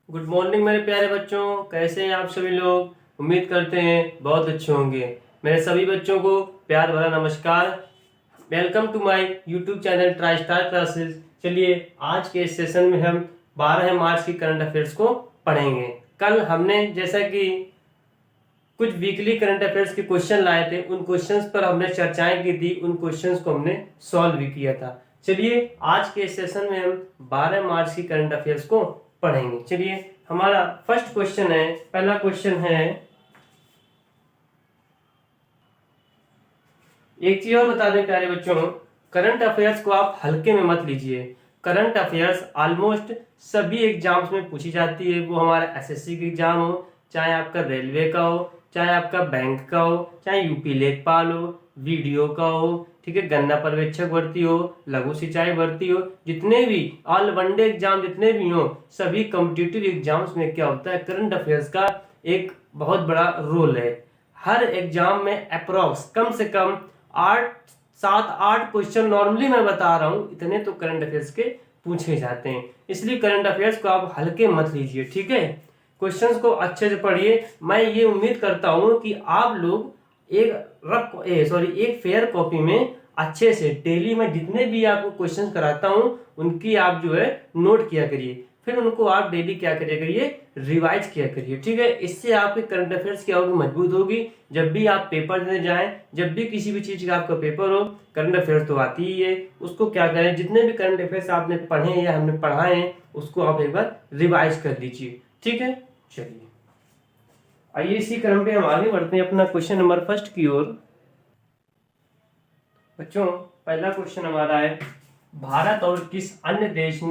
Good morning मेरे प्यारे बच्चों, कैसे हैं आप सभी लोग। उम्मीद करते हैं बहुत अच्छे होंगे। मेरे सभी बच्चों को प्यार भरा नमस्कार। Welcome to my YouTube channel try star classes. चलिए आज के इस सेशन में हम 12 मार्च की करंट अफेयर्स को पढ़ेंगे। कल हमने जैसा कि कुछ वीकली करंट अफेयर्स के क्वेश्चन लाए थे, उन क्वेश्चंस पर हमने चर्चाएं की थी, उन क्वेश्चंस को हमने सॉल्व भी किया था। चलिए आज के सेशन में हम 12 मार्च की करंट अफेयर्स को पढ़ेंगे। चलिए हमारा फर्स्ट क्वेश्चन है, पहला क्वेश्चन है, एक चीज और बता दें प्यारे बच्चों, करंट अफेयर्स को आप हल्के में मत लीजिए। करंट अफेयर्स ऑलमोस्ट सभी एग्जाम्स में पूछी जाती है, वो हमारा एसएससी का एग्जाम हो, चाहे आपका रेलवे का हो, चाहे आपका बैंक का हो, चाहे यूपी लेखपाल हो, वीडियो का हो, ठीक है, गन्ना पर्यवेक्षक भर्ती हो, लघु सिंचाई भर्ती हो, जितने भी ऑल वनडे एग्जाम जितने भी हो, सभी कॉम्पिटिटिव एग्जाम्स में क्या होता है, करंट अफेयर्स का एक बहुत बड़ा रोल है। हर एग्जाम में अप्रोक्स कम से कम 7-8 क्वेश्चन नॉर्मली मैं बता रहा हूं, इतने तो करंट अफेयर्स के पूछे जाते हैं। इसलिए करंट अफेयर्स को आप हल्के मत लीजिए, ठीक है। क्वेश्चंस को अच्छे से पढ़िए। मैं ये उम्मीद करता हूं कि आप लोग एक फेयर कॉपी में अच्छे से डेली में जितने भी आपको क्वेश्चन कराता हूं उनकी आप जो है नोट किया करिए, फिर उनको आप डेली क्या करिए करिए, रिवाइज किया करिए, ठीक है। इससे आपके करंट अफेयर्स की होगी, मजबूत होगी। जब भी आप पेपर देने जाएं, जब भी किसी भी चीज का आपका पेपर हो, करंट अफेयर्स तो आती ही है, उसको क्या करें, जितने भी करंट अफेयर्स आपने पढ़े हैं या हमने पढ़ाए हैं उसको आप एक बार रिवाइज कर लीजिए, ठीक है। चलिए आइए इसी क्रम पे हम आगे बढ़ते हैं अपना क्वेश्चन नंबर फर्स्ट की ओर। बच्चों पहला क्वेश्चन हमारा है, भारत और किस अन्य देश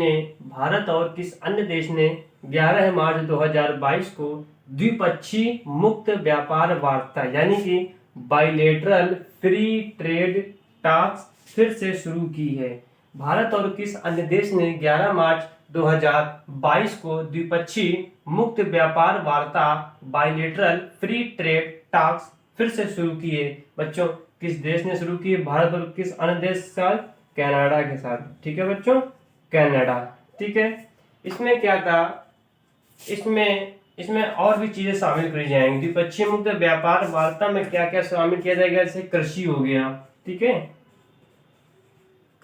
ने 11 मार्च 2022 को द्विपक्षीय मुक्त व्यापार वार्ता यानी कि बाइलेटरल फ्री ट्रेड टॉक्स फिर से शुरू की है। भारत और किस अन्य देश ने 11 मार्च 2022 को द्विपक्षीय मुक्त व्यापार वार्ता बाइलेटरल फ्री ट्रेड टॉक्स फिर से शुरू की है। बच्चों किस देश ने शुरू की है? भारत और किस अन्य देश के साथ? कनाडा के साथ, ठीक है बच्चों, कनाडा, ठीक है। इसमें क्या था, इसमें इसमें और भी चीजें शामिल करी जाएंगी। द्विपक्षीय मुक्त व्यापार वार्ता में क्या क्या शामिल किया जाएगा, जैसे कृषि हो गया, ठीक है,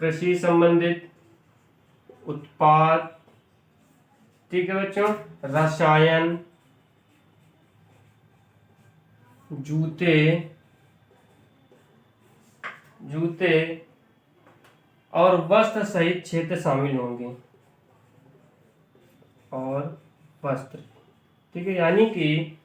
कृषि संबंधित उत्पाद, ठीक है बच्चों, रसायन, जूते जूते और वस्त्र सहित क्षेत्र शामिल होंगे, और वस्त्र, ठीक है। यानी कि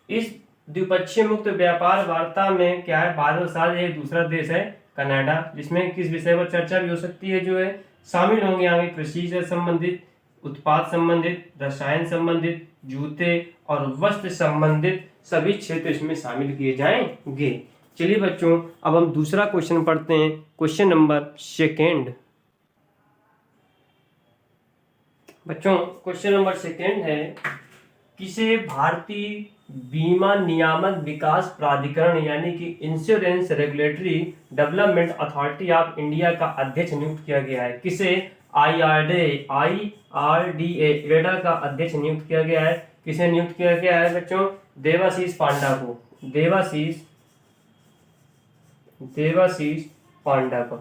इस द्विपक्षीय मुक्त व्यापार वार्ता में क्या है, भारत के साथ एक दूसरा देश है कनाडा, जिसमें किस विषय पर चर्चा भी हो सकती है, जो है शामिल होंगे आगे कृषि से संबंधित, उत्पाद संबंधित, रसायन संबंधित, जूते और वस्त्र संबंधित सभी क्षेत्र इसमें शामिल किए जाएंगे। चलिए बच्चों अब हम दूसरा क्वेश्चन पढ़ते हैं, क्वेश्चन नंबर सेकेंड। बच्चों क्वेश्चन नंबर सेकेंड है, किसे भारतीय बीमा नियामक विकास प्राधिकरण यानी कि insurance regulatory development authority of India का अध्यक्ष नियुक्त किया गया है? किसे आईआरडीए रेडा का अध्यक्ष नियुक्त किया गया है? किसे नियुक्त किया गया है बच्चों? देवाशीष पांडा को, देवाशीष पांडा को।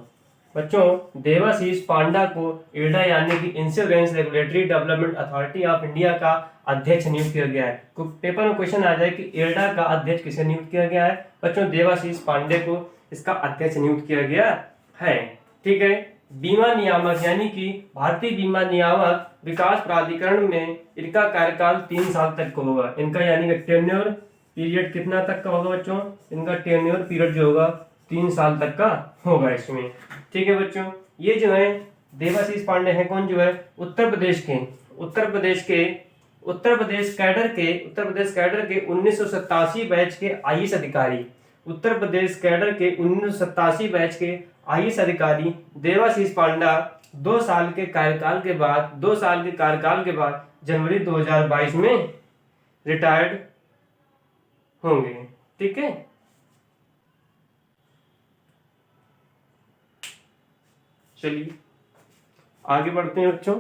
बच्चों देवाशीष पांडा को इरडा यानी कि insurance regulatory development authority of India का अध्यक्ष नियुक्त किया गया है। तो पेपर में क्वेश्चन आ जाए कि इरडा का अध्यक्ष किसे नियुक्त किया गया है? बच्चों देवाशीष पांडे को इसका अध्यक्ष नियुक्त किया गया है, ठीक है। बीमा नियामक यानी कि भारतीय बीमा नियामक विकास प्राधिकरण में इनका कार्यकाल 3 साल तक का होगा। इनका यानी कि टेन्योर पीरियड कितना तक का होगा बच्चों? इनका टेन्योर पीरियड जो होगा 3 साल तक का होगा इसमें, ठीक है बच्चों। ये जो है देवाशीष पांडे हैं कौन, जो है उत्तर प्रदेश कैडर के 1987 बैच के आईएएस अधिकारी, उत्तर प्रदेश कैडर के 1987 बैच के आईएएस अधिकारी देवाशीष पांडा 2 साल के कार्यकाल के बाद जनवरी 2022 में रिटायर्ड होंगे, ठीक है। चलिए आगे बढ़ते हैं बच्चों।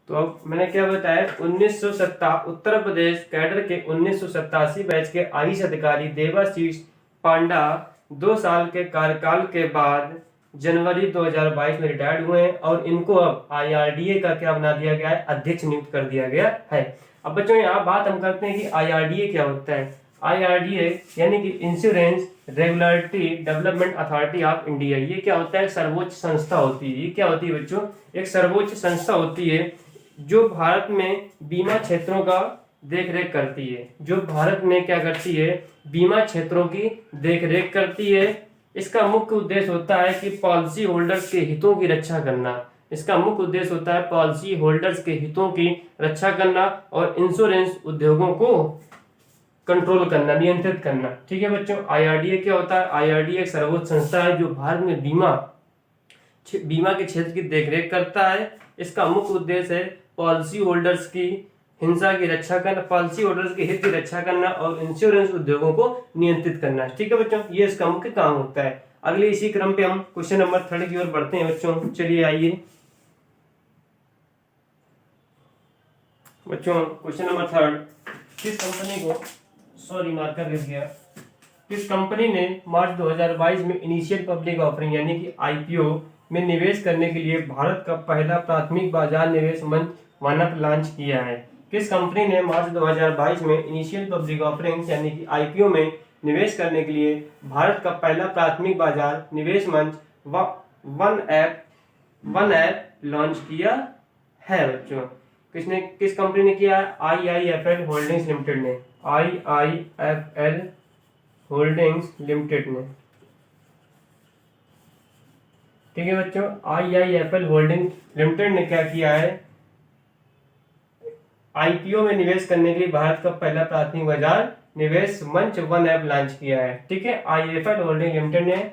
तो अब मैंने क्या बताया, उत्तर प्रदेश कैडर के 1987 बैच के आईएएस अधिकारी देवाशीष पांडा 2 साल के कार्यकाल के बाद जनवरी 2022 में रिटायर्ड हुए हैं और इनको अब आईआरडीए का क्या बना दिया गया है, अध्यक्ष नियुक्त कर दिया गया है। अब बच्चों यहाँ बात हम करते हैं कि आईआरडीए क्या होता है। आईआरडीए यानी कि insurance regulatory development authority of India, ये क्या होता है, सर्वोच्च संस्था होती है। ये क्या होती है बच्चों, एक सर्वोच्च संस्था होती है जो भारत में बीमा क्षेत्रों का देखरेख करती है, जो भारत में क्या करती है, बीमा क्षेत्रों की देखरेख करती है। इसका मुख्य उद्देश्य होता है कि पॉलिसी होल्डर्स के हितों की रक्षा करना। इसका मुख्य उद्देश्य होता है पॉलिसी होल्डर्स के हितों की रक्षा करना और इंश्योरेंस उद्योगों को कंट्रोल करना, नियंत्रित करना। ठीक है बच्चों, आईआरडीए क्या होता है, आईआरडीए एक सर्वोच्च संस्था है जो भारत में बीमा के क्षेत्र की देखरेख करता है। इसका मुख्य उद्देश्य है पॉलिसी होल्डर्स की हिंसा की रक्षा करना, पॉलिसी होल्डर्स के हित की रक्षा करना और इंश्योरेंस उद्योगों को नियंत्रित करना। ठीक है बच्चों, ये इसका मुख्य काम होता है। अगले इसी क्रम पे हम क्वेश्चन नंबर 3 की ओर बढ़ते हैं बच्चों। चलिए आइए बच्चों, क्वेश्चन नंबर 3, किस कंपनी को, सॉरी मार्कर गिर गया, किस कंपनी ने मार्च 2022 में इनिशियल पब्लिक ऑफरिंग यानी कि आईपीओ में निवेश करने के लिए भारत का पहला प्राथमिक बाजार निवेश मंच वानप लॉन्च किया है। किस कंपनी ने मार्च 2022 में इनिशियल पब्लिक ऑफरिंग यानी कि आईपीओ में निवेश करने के लिए भारत का पहला प्राथमिक बाजार निवेश मंच वन ऐप लॉन्च किया है बच्चों। किस कंपनी ने किया है, आईआईएफएल होल्डिंग्स लिमिटेड ने, आईआईएफएल होल्डिंग्स लिमिटेड ने। ठीक है बच्चों, आईआईएफएल होल्डिंग लिमिटेड ने क्या किया है, आईपीओ में निवेश करने के लिए भारत का पहला प्राथमिक बाजार निवेश मंच वन ऐप लॉन्च किया है। ठीक है, आईआईएफएल होल्डिंग लिमिटेड ने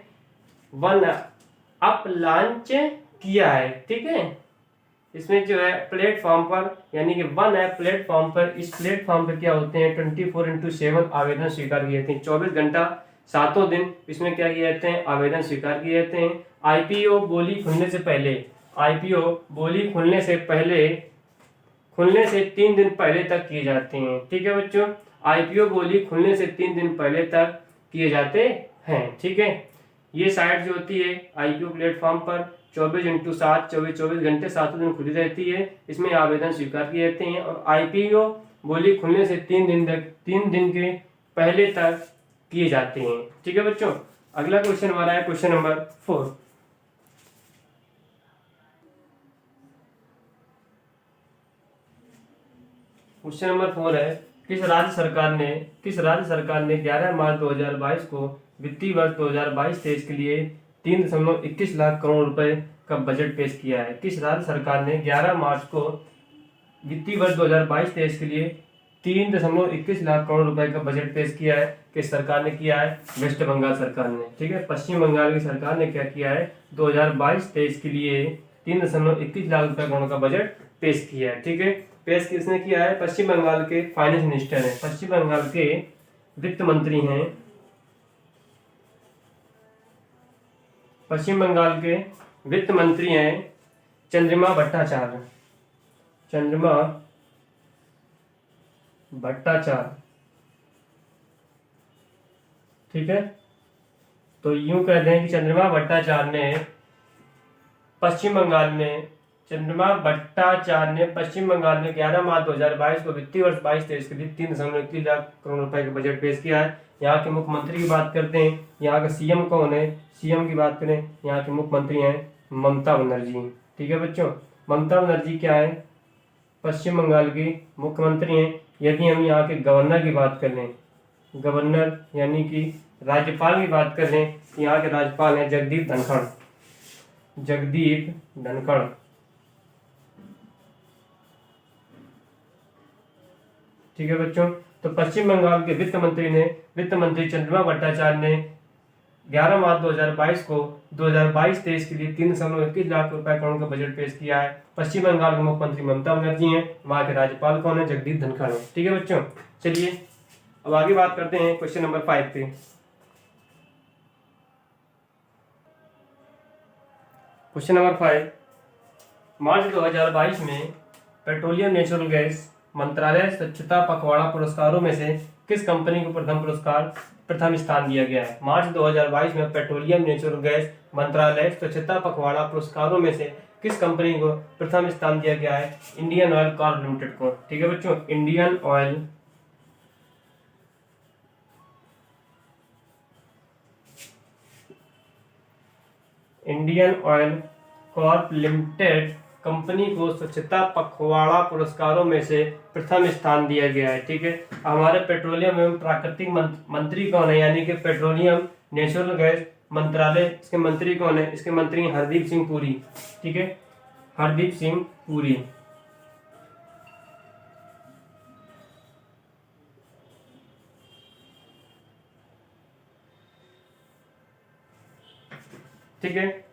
वन ऐप लॉन्च किया है। ठीक है, इसमें जो है प्लेटफॉर्म पर यानी कि वन ऐप प्लेटफॉर्म पर, इस प्लेटफॉर्म पर क्या होते हैं 24/7 आवेदन स्वीकार किए जाते हैं। 24 घंटा 7 दिन इसमें क्या किए जाते हैं, आवेदन स्वीकार किए जाते हैं। आईपीओ बोली खुलने से पहले, आईपीओ बोली खुलने से 3 दिन पहले तक किए जाते हैं। ठीक है बच्चों, आईपीओ बोली खुलने से 3 दिन पहले तक किए जाते हैं। ठीक है, ये साइट जो होती है आईपीओ प्लेटफॉर्म पर 24/7 24 घंटे 7 दिन खुली रहती है। इसमें आवेदन स्वीकार किए जाते हैं और आईपीओ बोली खुलने से 3 दिन के पहले तक किए जाते हैं। ठीक है बच्चों, अगला क्वेश्चन हमारा है क्वेश्चन नंबर 4। क्वेश्चन नंबर 4 है, किस राज्य सरकार ने 11 मार्च 2022 को वित्तीय वर्ष 2022-23 के लिए 3.21 लाख करोड़ रुपए का बजट पेश किया है। किस राज्य सरकार ने 11 मार्च को वित्तीय वर्ष 2022-23 के लिए 3.21 लाख करोड़ रुपए का बजट पेश किया है? किस सरकार ने किया है? वेस्ट बंगाल सरकार ने। ठीक है, पश्चिम बंगाल की सरकार ने क्या किया है, 2022-23 के लिए 3.21 लाख रुपए करोड़ का बजट पेश किया है। ठीक है, पेश किसने किया है? पश्चिम बंगाल के फाइनेंस मिनिस्टर हैं, पश्चिम बंगाल के वित्त मंत्री हैं, पश्चिम बंगाल के वित्त मंत्री हैं चंद्रिमा भट्टाचार्य, चंद्रिमा भट्टाचार्य। ठीक है, तो यूं कहते हैं कि चंद्रिमा भट्टाचार्य ने पश्चिम बंगाल में 11 मार्च 2022 को वित्तीय वर्ष 22-23 के लिए 3.21 लाख करोड़ रुपए का बजट पेश किया है। यहाँ के मुख्यमंत्री की बात करते हैं, यहाँ का सीएम कौन है? सीएम की बात करें, यहाँ के मुख्यमंत्री हैं ममता बनर्जी। ठीक है बच्चों, ममता बनर्जी क्या है? पश्चिम बंगाल की मुख्यमंत्री हैं। यदि हम यहाँ के गवर्नर की बात कर लें, गवर्नर यानी कि राज्यपाल की बात कर लें, यहाँ के राज्यपाल हैं जगदीप धनखड़, जगदीप धनखड़। ठीक है बच्चों, तो पश्चिम बंगाल के वित्त मंत्री चंद्रिमा भट्टाचार्य ने 11 मार्च 2022 को 2022-23 के लिए 3.21 लाख रुपए करोड़ का बजट पेश किया है। पश्चिम बंगाल के मुख्यमंत्री ममता बनर्जी हैं, वहां के राज्यपाल कौन है? जगदीप धनखड़ है। ठीक है बच्चों, चलिए अब आगे बात करते हैं क्वेश्चन नंबर 5 पे। क्वेश्चन नंबर 5, मार्च 2022 में पेट्रोलियम नेचुरल गैस मंत्रालय स्वच्छता पखवाड़ा पुरस्कारों में से किस कंपनी को प्रथम स्थान दिया गया है? मार्च 2022 में पेट्रोलियम नेचुरल गैस मंत्रालय स्वच्छता पखवाड़ा पुरस्कारों में से किस कंपनी को प्रथम स्थान दिया गया है? इंडियन ऑयल कॉर्प लिमिटेड को। ठीक है बच्चों, Indian oil Corp limited company को स्वच्छता पखवाड़ा पुरस्कारों में से प्रथम स्थान दिया गया है। ठीक है, हमारे पेट्रोलियम एवं प्राकृतिक मंत्री कौन है? यानी कि पेट्रोलियम नेचुरल गैस मंत्रालय, इसके मंत्री कौन है? इसके मंत्री हरदीप सिंह पुरी। ठीक है, हरदीप सिंह पुरी। ठीक है,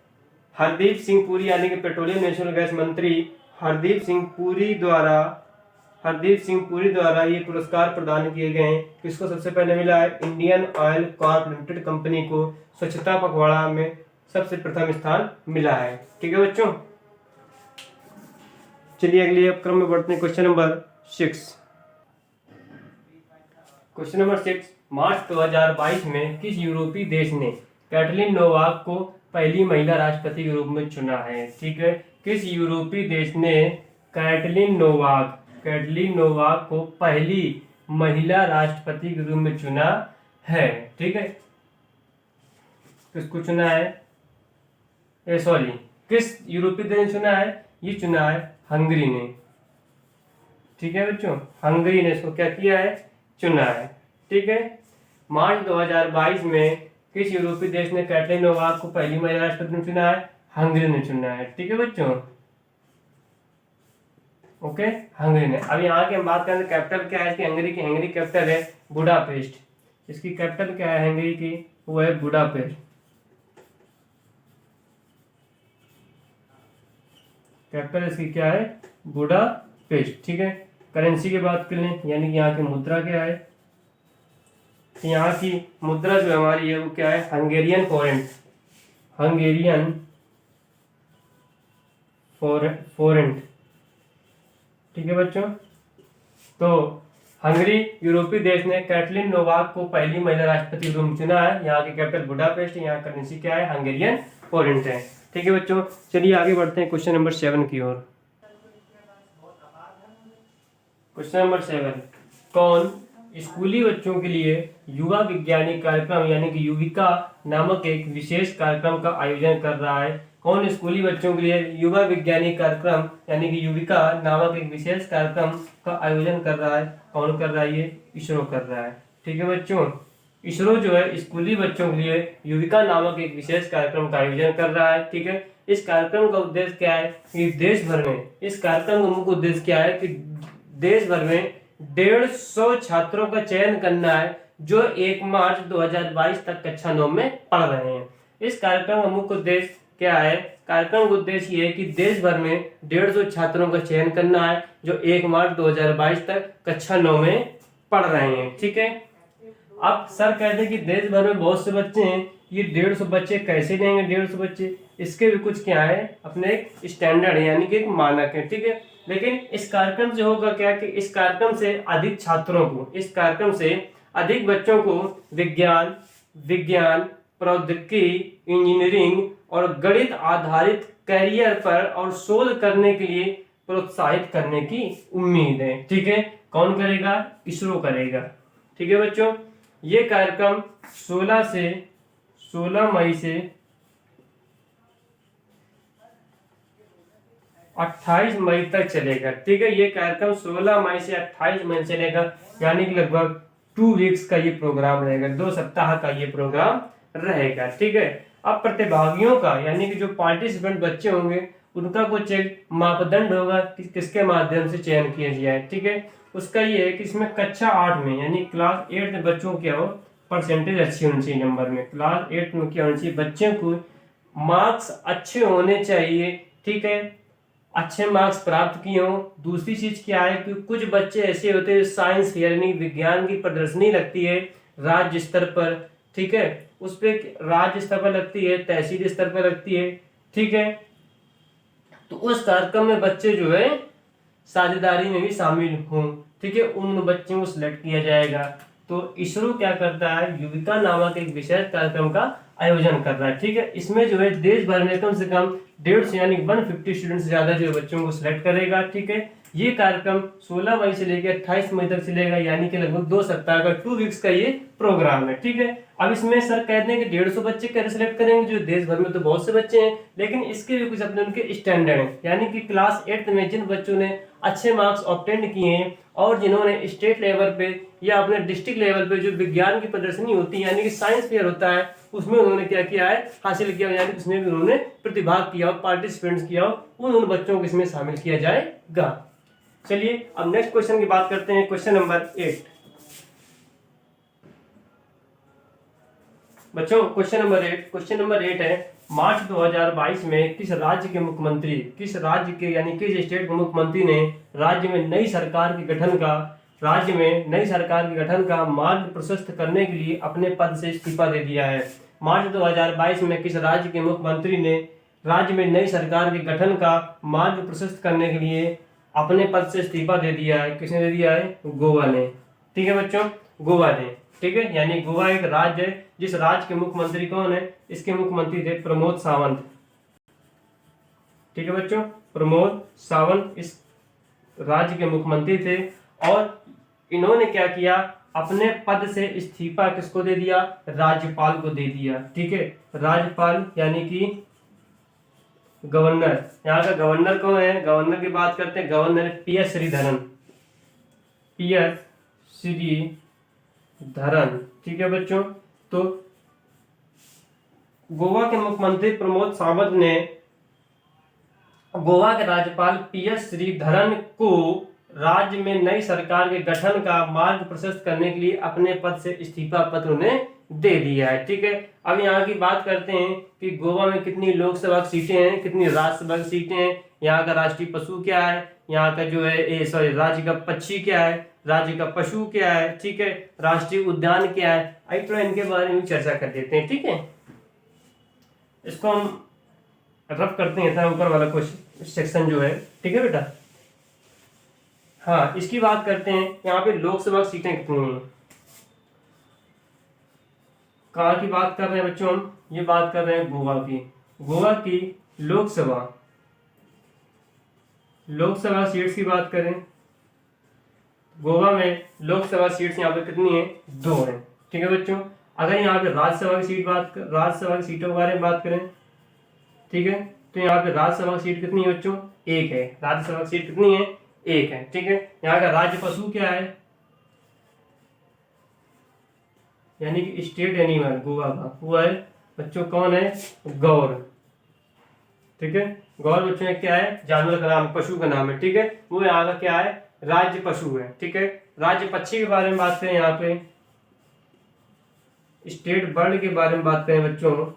हरदीप सिंह पुरी यानी कि पेट्रोलियम नेचुरल गैस मंत्री हरदीप सिंह पुरी द्वारा ये पुरस्कार प्रदान किए गए हैं। किसको सबसे पहले मिला है? Indian oil Corp limited company को स्वच्छता पखवाड़ा में सबसे प्रथम स्थान मिला है। ठीक है बच्चों, चलिए अगले क्रम में बढ़ते हैं। Question number 6। मार्च 2022 में किस यूरोपीय देश ने कैटलिन नोवाक को पहली महिला राष्ट्रपति के रूप में चुना है? ठीक है, किस यूरोपीय देश ने कैटलिन नोवाक को पहली महिला राष्ट्रपति के रूप में चुना है? ठीक है, किसको चुना है? किस यूरोपीय देश ने चुना है? ये चुना है हंगरी ने। ठीक है बच्चों, हंगरी ने इसको क्या किया है? चुना है। ठीक है, मार्च 2022 में किस यूरोपीय देश ने कैटलिन नोवाक को पहली महिला राष्ट्रपति ने चुना है? हंगरी ने चुना है। ठीक है बच्चों, ओके, हंगरी ने। अब यहाँ की हम बात करें कैपिटल क्या है इसकी? हंगरी की कैपिटल है बुडापेस्ट। इसकी कैपिटल क्या है हंगरी की? वो है बुडापेस्ट। कैपिटल इसकी क्या है? बुडापेस्ट। ठीक है, करेंसी की बात कर लें, यानी कि यहाँ की मुद्रा क्या है? यहाँ की मुद्रा जो हमारी है वो क्या है? Hungarian front. ठीक है बच्चों, तो हंगरी यूरोपीय देश ने कैटलिन नोवाक को पहली महिला राष्ट्रपति के रूप में चुना है। यहाँ की कैपिटल बुडापेस्ट, यहाँ करेंसी क्या है? हंगेरियन फोरेंट है। ठीक है बच्चों, चलिए आगे बढ़ते हैं क्वेश्चन नंबर 7 की ओर। क्वेश्चन नंबर 7, कौन स्कूली बच्चों के लिए युवा वैज्ञानिक कार्यक्रम यानी कि युविका नामक एक विशेष कार्यक्रम का आयोजन कर रहा है? कौन स्कूली बच्चों के लिए युवा वैज्ञानिक कार्यक्रम यानी कि युविका नामक एक विशेष कार्यक्रम का आयोजन कर रहा है? कौन कर रहा है? ये इसरो कर रहा है। ठीक है बच्चों, इसरो जो है स्कूली बच्चों के लिए युविका नामक एक विशेष कार्यक्रम का आयोजन कर रहा है। ठीक है, इस कार्यक्रम का उद्देश्य क्या है कि देश भर में, इस कार्यक्रम का मुख्य उद्देश्य क्या है कि देश भर में 150 छात्रों का चयन करना है जो 1 मार्च 2022 तक कक्षा 9 में पढ़ रहे हैं। इस कार्यक्रम का मुख्य उद्देश्य क्या है? कार्यक्रम का उद्देश्य ये है कि देश भर में 150 छात्रों का चयन करना है जो 1 मार्च 2022 तक कक्षा 9 में पढ़ रहे हैं। ठीक है, अब सर कहते हैं कि देश भर में बहुत से बच्चे हैं, ये 150 बच्चे कैसे लेंगे? 150 बच्चे, इसके भी कुछ क्या है? अपने एक स्टैंडर्ड है, यानी कि एक मानक है। ठीक है, लेकिन इस कार्यक्रम से होगा क्या कि इस कार्यक्रम से अधिक छात्रों को, इस कार्यक्रम से अधिक बच्चों को विज्ञान, प्रौद्योगिकी, इंजीनियरिंग और गणित आधारित कैरियर पर और शोध करने के लिए प्रोत्साहित करने की उम्मीद है। ठीक है, कौन करेगा? इसरो करेगा। ठीक है बच्चों, ये कार्यक्रम 16 मई से 28 मई तक चलेगा। ठीक है, ये कार्यक्रम 16 मई से 28 मई चलेगा, यानी कि लगभग 2 वीक्स का ये प्रोग्राम रहेगा, 2 सप्ताह का ये प्रोग्राम रहेगा। ठीक है, अब प्रतिभागियों का यानी कि जो पार्टिसिपेंट बच्चे होंगे उनका कुछ एक मापदंड होगा कि किसके माध्यम से चयन किया जाए। ठीक है, उसका ये है कि इसमें कक्षा 8 में यानी क्लास 8 में बच्चों क्या हो, परसेंटेज अच्छी होनी चाहिए नंबर में। क्लास 8 में क्या होना चाहिए? बच्चों को मार्क्स अच्छे होने चाहिए। ठीक है, अच्छे मार्क्स प्राप्त किए हों। दूसरी चीज क्या है कि कुछ बच्चे ऐसे होते हैं साइंस यानी विज्ञान की प्रदर्शनी लगती है राज्य स्तर पर। ठीक है, उस पे राज्य स्तर पर लगती है, तहसील स्तर पर लगती है। ठीक है, तो उस कार्यक्रम में बच्चे जो है साझेदारी में भी शामिल हूँ, ठीक है, उन बच्चों को सिलेक्ट किया जाएगा। तो इसरो क्या करता है, युविका नामक एक विशेष कार्यक्रम का आयोजन कर रहा है, ठीक है। इसमें जो है देश भर में कम से कम 150 यानी 150 स्टूडेंट से ज्यादा जो बच्चों को सिलेक्ट करेगा, ठीक है। ये कार्यक्रम 16 मई से लेकर 28 मई तक चलेगा, यानी कि लगभग 2 सप्ताह का 2 वीक्स का ये प्रोग्राम है, ठीक है। अब इसमें सर कहते हैं कि 150 बच्चे कैसे सिलेक्ट करेंगे, जो देश भर में तो बहुत से बच्चे हैं, लेकिन इसके भी कुछ अपने उनके स्टैंडर्ड हैं, यानी कि क्लास 8 में जिन बच्चों ने अच्छे मार्क्स ऑब्टेन किए हैं और जिन्होंने स्टेट लेवल पे या अपने डिस्ट्रिक्ट लेवल पे जो विज्ञान की प्रदर्शनी होती है, यानी कि साइंस फेयर होता है, उसमें उन्होंने क्या किया है, हासिल किया, यानी उसमें भी उन्होंने प्रतिभाग किया, पार्टिसिपेंट्स किया, उन बच्चों को इसमें शामिल किया जाएगा। चलिए अब नेक्स्ट क्वेश्चन की बात करते हैं, क्वेश्चन नंबर 8। बच्चों क्वेश्चन नंबर 8 है, मार्च 2022 में किस राज्य के मुख्यमंत्री, किस राज्य के यानी किस स्टेट के मुख्यमंत्री ने राज्य में नई सरकार के गठन का मार्ग प्रशस्त करने के लिए अपने पद से इस्तीफा दे दिया है। मार्च 2022 में किस राज्य के मुख्यमंत्री ने राज्य में नई सरकार के गठन का मार्ग प्रशस्त करने के लिए अपने पद से इस्तीफा दे दिया है? किसने दे दिया है? गोवा ने, ठीक है बच्चों, गोवा ने, ठीक है। यानी गोवा एक राज्य है, जिस राज्य के मुख्यमंत्री कौन है? इसके मुख्यमंत्री थे प्रमोद सावंत, ठीक है बच्चों, प्रमोद सावंत इस राज्य के मुख्यमंत्री थे। और इन्होंने क्या किया, अपने पद से इस्तीफा किसको दे दिया? राज्यपाल को दे दिया, ठीक है। राज्यपाल यानी कि गवर्नर, यहाँ का गवर्नर कौन है? गवर्नर की बात करते हैं, governor PS Sreedharan, PS Sreedharan, ठीक है बच्चों। तो गोवा के मुख्यमंत्री प्रमोद सावंत ने गोवा के राज्यपाल PS श्रीधरन को राज्य में नई सरकार के गठन का मार्ग प्रशस्त करने के लिए अपने पद से इस्तीफा पत्र उन्हें दे दिया है, ठीक है। अब यहाँ की बात करते हैं कि गोवा में कितनी लोकसभा सीटें हैं, कितनी राज्यसभा सीटें हैं, यहाँ का राष्ट्रीय पशु क्या है, यहाँ का जो है राज्य का पक्षी क्या है, राज्य का पशु क्या है, ठीक है, राष्ट्रीय उद्यान क्या है। आइए थोड़ा इनके बारे में चर्चा कर देते हैं, ठीक है। इसको हम रफ करते हैं, ऊपर वाला क्वेश्चन सेक्शन जो है, ठीक है बेटा। हाँ, इसकी बात करते हैं, यहाँ पे लोकसभा सीटें कितनी हैं, कहाँ की बात कर रहे हैं बच्चों हम? ये बात कर रहे हैं गोवा की। गोवा की लोकसभा सीट्स की बात करें, गोवा में लोकसभा सीट्स यहाँ पे कितनी है? 2 हैं, ठीक है बच्चों। अगर यहाँ पे राज्यसभा की सीटों के बारे में बात करें, ठीक है, तो यहाँ पे राज्यसभा की सीट कितनी है बच्चों? 1 है। राज्यसभा की सीट कितनी है? 1 है, ठीक है। यहाँ का राज्य पशु क्या है, यानी कि स्टेट एनिमल गोवा का वो है बच्चों कौन है? गौर, ठीक है। गौर बच्चों क्या है? जानवर का नाम, पशु का नाम है, ठीक है। वो यहाँ का क्या है? राज्य पशु है, ठीक है। राज्य पक्षी के बारे में बात करें, यहाँ पे स्टेट बर्ड के बारे में बात करें बच्चों,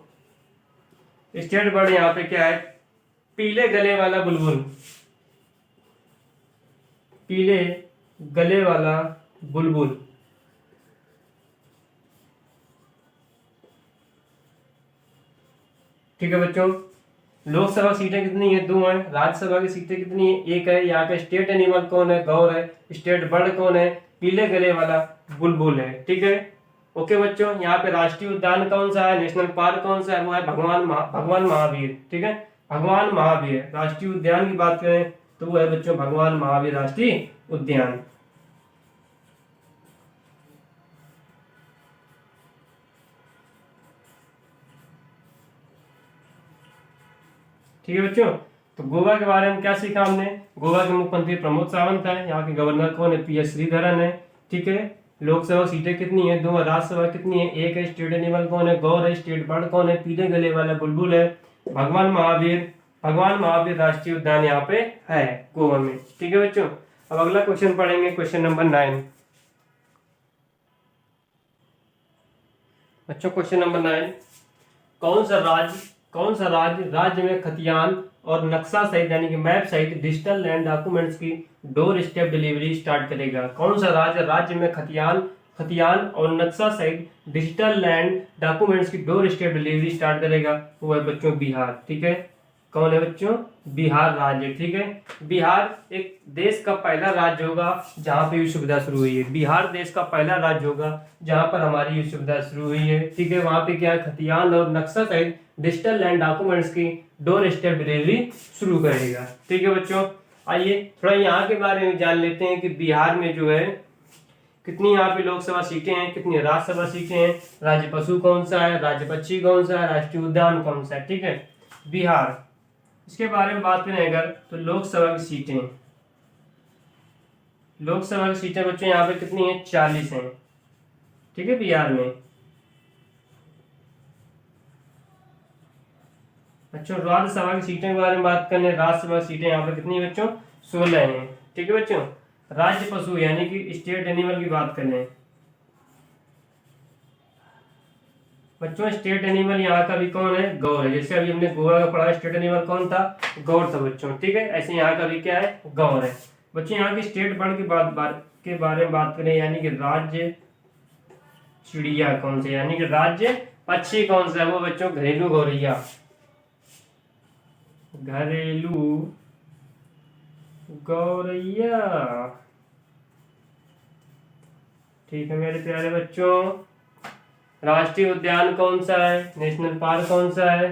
स्टेट बर्ड यहाँ पे क्या है? पीले गले वाला बुलबुल, पीले गले वाला बुलबुल, ठीक है बच्चों। लोकसभा सीटें कितनी है? 2 है। राज्यसभा की सीटें कितनी है? 1 है। यहाँ का स्टेट एनिमल कौन है? गौर है। स्टेट बर्ड कौन है? पीले गले वाला बुलबुल है, ठीक है। ओके बच्चों, यहाँ पे राष्ट्रीय उद्यान कौन सा है, नेशनल पार्क कौन सा है? वो है भगवान महावीर, ठीक है। भगवान महावीर राष्ट्रीय उद्यान की बात करें तो वो है बच्चों भगवान महावीर राष्ट्रीय उद्यान। ठीक है बच्चों, तो गोवा के बारे में क्या सीखा हमने? गोवा के मुख्यमंत्री प्रमोद सावंत है, यहाँ के गवर्नर कौन है? PS श्रीधरन है, ठीक है। लोकसभा सीटें कितनी है? 2। राज्यसभा कितनी है? 1 है। स्टेट एनिमल कौन है? गौर है। स्टेट बर्ड कौन है? पीले गले वाला बुलबुल है। भगवान महावीर राष्ट्रीय उद्यान यहाँ पे है गोवा में, ठीक है बच्चों। अब अगला क्वेश्चन पढ़ेंगे, क्वेश्चन नंबर 9 बच्चों। क्वेश्चन नंबर 9, कौन सा राज्य में खतियान और नक्शा सहित यानी कि मैप सहित डिजिटल लैंड डॉक्यूमेंट्स की डोर स्टेप डिलीवरी स्टार्ट करेगा? कौन सा राज्य में खतियान और नक्शा सहित डिजिटल लैंड डॉक्यूमेंट्स की डोर स्टेप डिलीवरी स्टार्ट करेगा? वो है बच्चों बिहार, ठीक है। कौन है बच्चों? बिहार राज्य। ठीक है, बिहार एक देश का पहला राज्य होगा जहाँ पे ये सुविधा शुरू हुई है। बिहार देश का पहला राज्य होगा जहाँ पर हमारी ये सुविधा शुरू हुई है। ठीक है, वहाँ पे क्या है, खतियान और नक्शा सहित डिजिटल लैंड डॉक्यूमेंट्स की डोर स्टेप डिलीवरी शुरू करेगा। ठीक है बच्चों, आइए थोड़ा यहाँ के बारे में जान लेते हैं कि बिहार में जो है कितनी यहाँ पे लोकसभा सीटें हैं, कितनी राज्यसभा सीटें हैं, राज्य पशु कौन सा है, राज्य पक्षी कौन सा है, राष्ट्रीय उद्यान कौन सा है। ठीक है, बिहार, इसके बारे में बात करें अगर तो लोकसभा की सीटें, लोकसभा की सीटें बच्चों यहाँ पे कितनी है, 40 हैं। ठीक है, बिहार में। बच्चों राज्यसभा की सीटें के बारे में बात करें, राज्यसभा की सीटें यहाँ पे कितनी है बच्चों, 16 हैं। ठीक है बच्चों, राज्य पशु यानी कि स्टेट एनिमल की बात करें बच्चों, स्टेट एनिमल यहाँ का भी कौन है, गौर है। जैसे अभी हमने गोवा का पढ़ा, स्टेट एनिमल कौन था, गौर था बच्चों। ठीक है, ऐसे यहाँ का भी क्या है, गौर है। बच्चों यहाँ की स्टेट बर्ड की के बारे में बात करें, यानी कि राज्य चिड़िया कौन से, यानी कि राज्य पक्षी कौन सा है, वो बच्चों घरेलू गौरैया, घरेलू गौरैया। ठीक है मेरे प्यारे बच्चों, राष्ट्रीय उद्यान कौन सा है, नेशनल पार्क कौन सा है,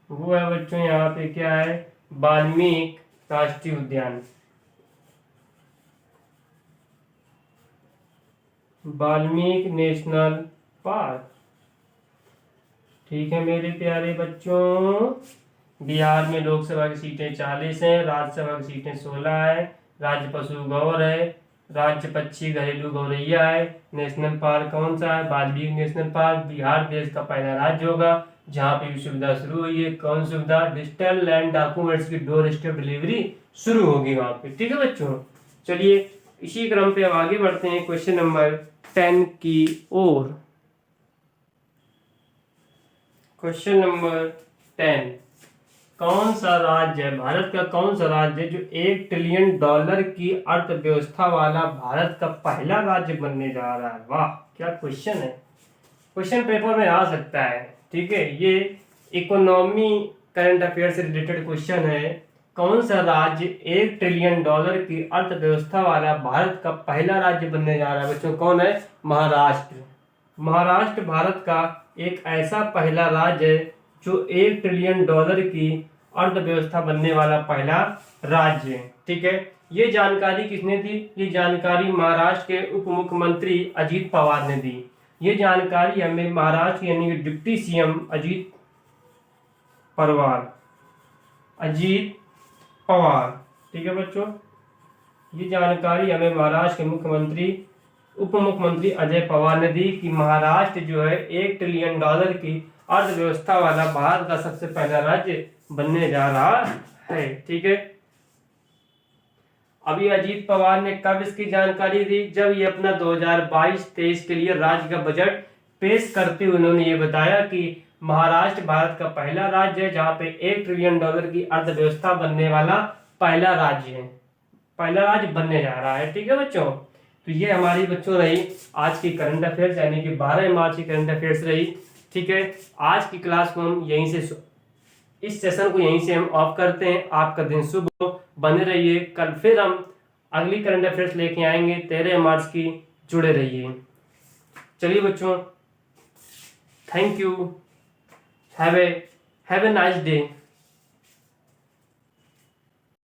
वो है बच्चों यहाँ पे क्या है, वाल्मीकि राष्ट्रीय उद्यान, वाल्मीकि नेशनल पार्क। ठीक है मेरे प्यारे बच्चों, बिहार में लोकसभा की सीटें 40 हैं, राज्यसभा की सीटें 16 है, राज्य पशु गौर है, राज्य पक्षी घरेलू गौरैया है, नेशनल पार्क कौन सा है, वाल्मीकि नेशनल पार्क। बिहार देश का पहला राज्य होगा जहाँ पे भी सुविधा शुरू हुई है, कौन सुविधा, डिजिटल लैंड डॉक्यूमेंट्स की डोर स्टेप डिलीवरी शुरू होगी वहां पे। ठीक है बच्चों, चलिए इसी क्रम पे अब आगे बढ़ते हैं क्वेश्चन नंबर 10 की ओर। क्वेश्चन नंबर 10, कौन सा राज्य है, भारत का कौन सा राज्य है जो $1 ट्रिलियन की अर्थव्यवस्था वाला भारत का पहला राज्य बनने जा रहा है। वाह क्या क्वेश्चन है, क्वेश्चन पेपर में आ सकता है। ठीक है, ये इकोनॉमी करंट अफेयर से रिलेटेड क्वेश्चन है। कौन सा राज्य $1 ट्रिलियन की अर्थव्यवस्था वाला भारत का पहला राज्य बनने जा रहा है बच्चों, कौन है, महाराष्ट्र। महाराष्ट्र भारत का एक ऐसा पहला राज्य है जो $1 ट्रिलियन की अर्थव्यवस्था बनने वाला पहला राज्य है। ठीक है, ये जानकारी किसने दी, ये जानकारी महाराष्ट्र के उप मुख्यमंत्री अजीत पवार ने दी। ये जानकारी हमें महाराष्ट्र यानी कि डिप्टी सीएम अजीत पवार। ठीक है बच्चों, ये जानकारी हमें महाराष्ट्र के मुख्यमंत्री उप मुख्यमंत्री अजय पवार ने दी कि महाराष्ट्र जो है $1 ट्रिलियन की अर्थव्यवस्था वाला भारत का सबसे पहला राज्य बनने जा रहा है। ठीक है, अभी अजीत पवार ने कब इसकी जानकारी दी, जब ये अपना 2022-23 के लिए राज्य का बजट पेश करते हुए उन्होंने ये बताया कि महाराष्ट्र भारत का पहला राज्य है जहां पे $1 ट्रिलियन की अर्थव्यवस्था बनने वाला पहला राज्य है, पहला राज्य बनने जा रहा है। ठीक है बच्चों, तो ये हमारी बच्चों रही आज की करंट अफेयर्स यानी कि 12 मार्च की करंट अफेयर्स रही। ठीक है, आज की क्लास को हम यहीं से, इस सेशन को यहीं से हम ऑफ करते हैं। आपका दिन शुभ हो, बने रहिए। कल फिर हम अगली करंट अफेयर्स लेके आएंगे 13 मार्च की, जुड़े रहिए। चलिए बच्चों, thank you, have a nice day.